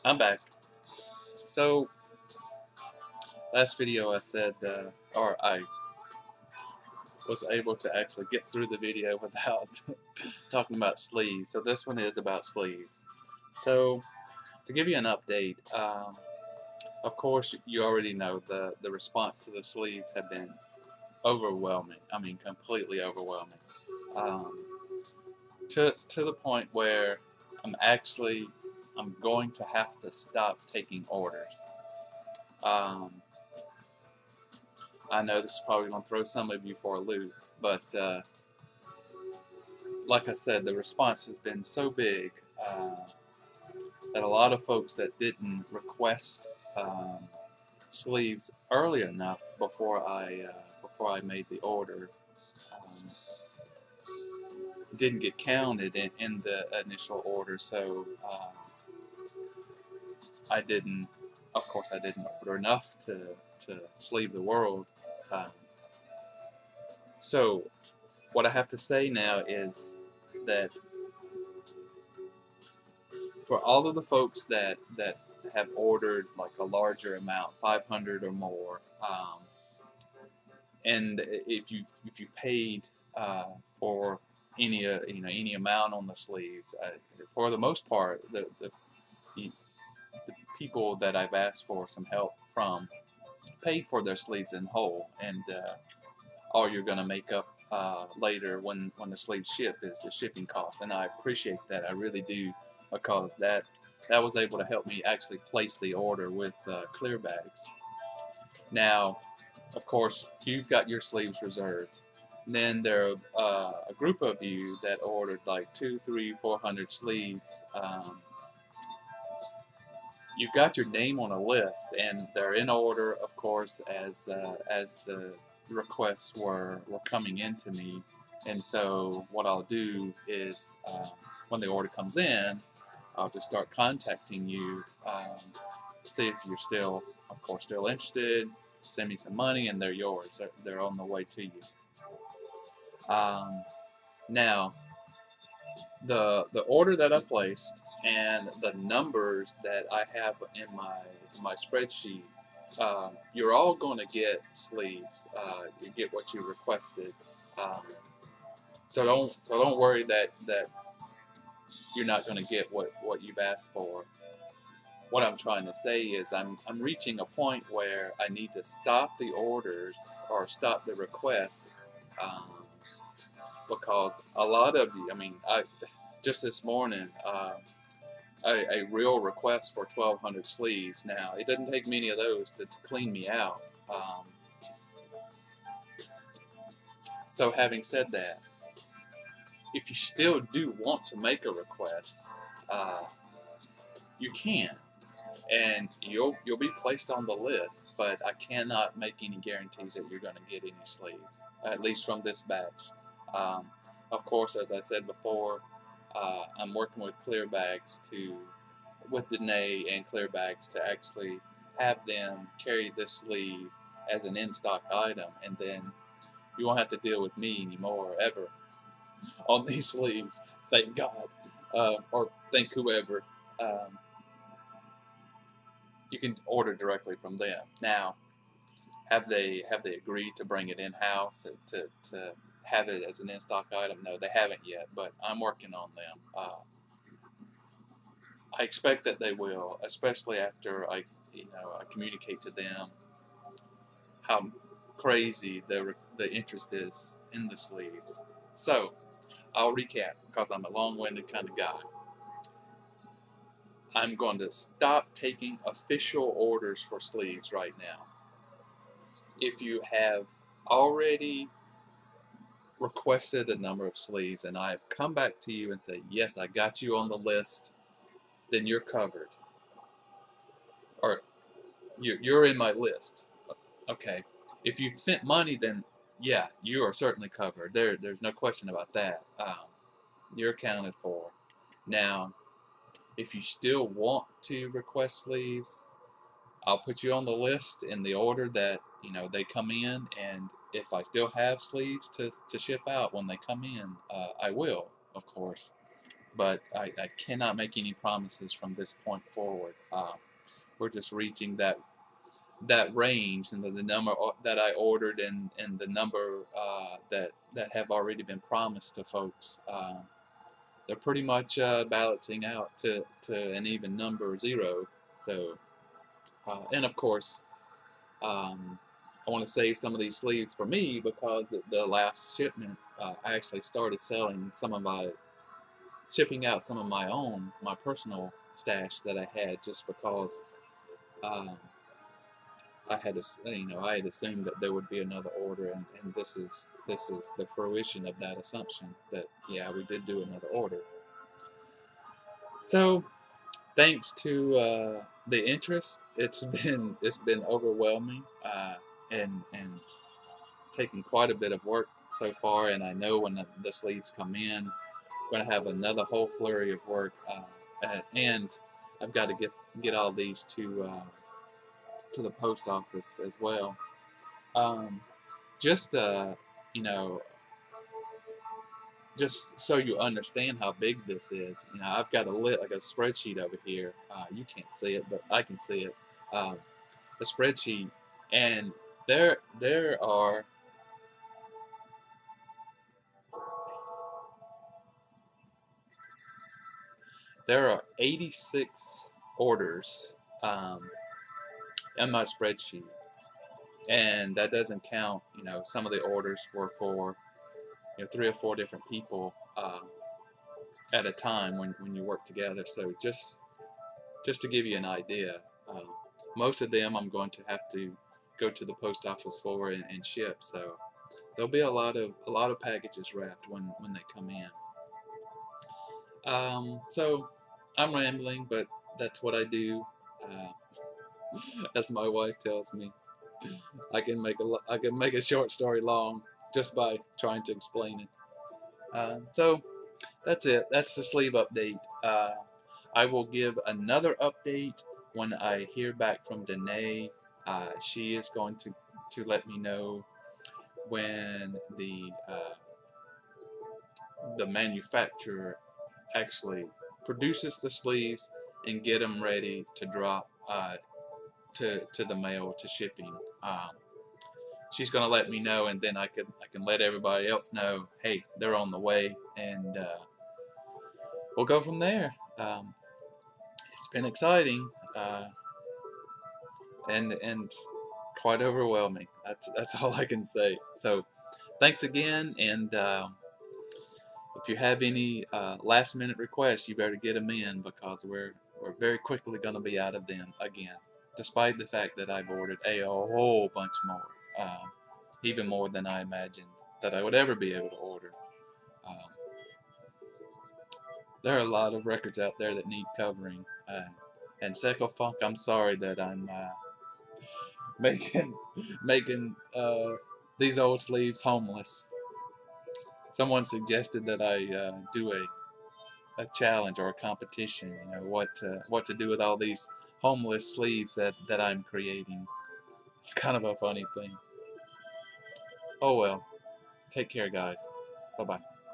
I'm back. So, last video I said, or I was able to actually get through the video without talking about sleeves. So this one is about sleeves. So, to give you an update, of course you already know the response to the sleeves have been overwhelming. I mean, completely overwhelming. Um, to the point where I'm going to have to stop taking orders. Um, I know this is probably going to throw some of you for a loop, but like I said, the response has been so big that a lot of folks that didn't request sleeves early enough before I made the order um, didn't get counted in the initial order. So I didn't, of course, I didn't order enough to sleeve the world. Um, so what I have to say now is that for all of the folks that have ordered like a larger amount, 500 or more, and if you paid for any amount on the sleeves, for the most part, the people that I've asked for some help from paid for their sleeves in whole, and all you're going to make up later when the sleeves ship is the shipping costs, and I appreciate that. I really do, because that was able to help me actually place the order with clear bags. Now, of course, you've got your sleeves reserved. And then there are a group of you that ordered like 2, 3, 400 sleeves. You've got your name on a list, and they're in order, of course, as the requests were coming into me. And so what I'll do is when the order comes in, I'll just start contacting you, see if you're still, of course, still interested. Send me some money, and they're yours. They're on the way to you. Um, Now, the order that I placed and the numbers that I have in my spreadsheet, you're all going to get sleeves. You get what you requested. Um, so don't worry that you're not going to get what you've asked for. What I'm trying to say is I'm reaching a point where I need to stop the orders or stop the requests. Um, because a lot of you, I mean, I just this morning, a real request for 1,200 sleeves. Now, it doesn't take many of those to clean me out. So, having said that, if you still do want to make a request, uh, you can, and you'll be placed on the list. But I cannot make any guarantees that you're going to get any sleeves, at least from this batch. Um, of course, as I said before, I'm working with clear bags with Danae and clear bags to actually have them carry this sleeve as an in-stock item, and then you won't have to deal with me anymore ever on these sleeves. Thank God, or thank whoever. Um, you can order directly from them. Now, have they agreed to bring it in house to have it as an in stock item? No, they haven't yet, but I'm working on them. I expect that they will, especially after I communicate to them how crazy the interest is in the sleeves. So I'll recap because I'm a long-winded kind of guy. I'm going to stop taking official orders for sleeves right now. If you have already requested a number of sleeves and I've come back to you and say, yes, I got you on the list, then you're covered. Or you're in my list. Okay. If you've sent money, then yeah, you are certainly covered. There's no question about that. You're accounted for. Now, if you still want to request sleeves, I'll put you on the list in the order that they come in, and if I still have sleeves to ship out when they come in, I will, of course. but I cannot make any promises from this point forward. We're just reaching that range, and the number that I ordered, and the number that have already been promised to folks. They're pretty much balancing out to an even number 0. So, and of course, I want to save some of these sleeves for me, because the last shipment, I actually started shipping out some of my personal stash that I had, just because um, I had I had assumed that there would be another order, and this is the fruition of that assumption, that yeah, we did do another order. So thanks to the interest, it's been overwhelming, and taking quite a bit of work so far. And I know when the sleeves come in, I'm going to have another whole flurry of work, and I've got to get all these to the post office as well. Um, just you know, just so you understand how big this is, I've got like a spreadsheet over here. You can't see it, but I can see it. Um, a spreadsheet, and there are there are 86 orders in my spreadsheet, and that doesn't count. Some of the orders were for 3 or 4 different people at a time when you work together. So just to give you an idea, uh, most of them I'm going to have to go to the post office for and ship. So there'll be a lot of packages wrapped when they come in. So I'm rambling, but that's what I do. As my wife tells me, I can make a short story long just by trying to explain it. So that's it. That's the sleeve update. I will give another update when I hear back from Danae. She is going to let me know when the manufacturer actually produces the sleeves and get them ready to drop to the mail, to shipping. She's gonna let me know, and then I can let everybody else know, hey, they're on the way, and we'll go from there. It's been exciting, and quite overwhelming. That's all I can say. So thanks again, and if you have any last minute requests, you better get them in, because we're very quickly going to be out of them again, despite the fact that I've ordered a whole bunch more, even more than I imagined that I would ever be able to order. Um, there are a lot of records out there that need covering, and Seco Funk, I'm sorry that I'm making making these old sleeves homeless. Someone suggested that I do a challenge or a competition. What to do with all these homeless sleeves that I'm creating. It's kind of a funny thing. Oh well. Take care, guys. Bye bye.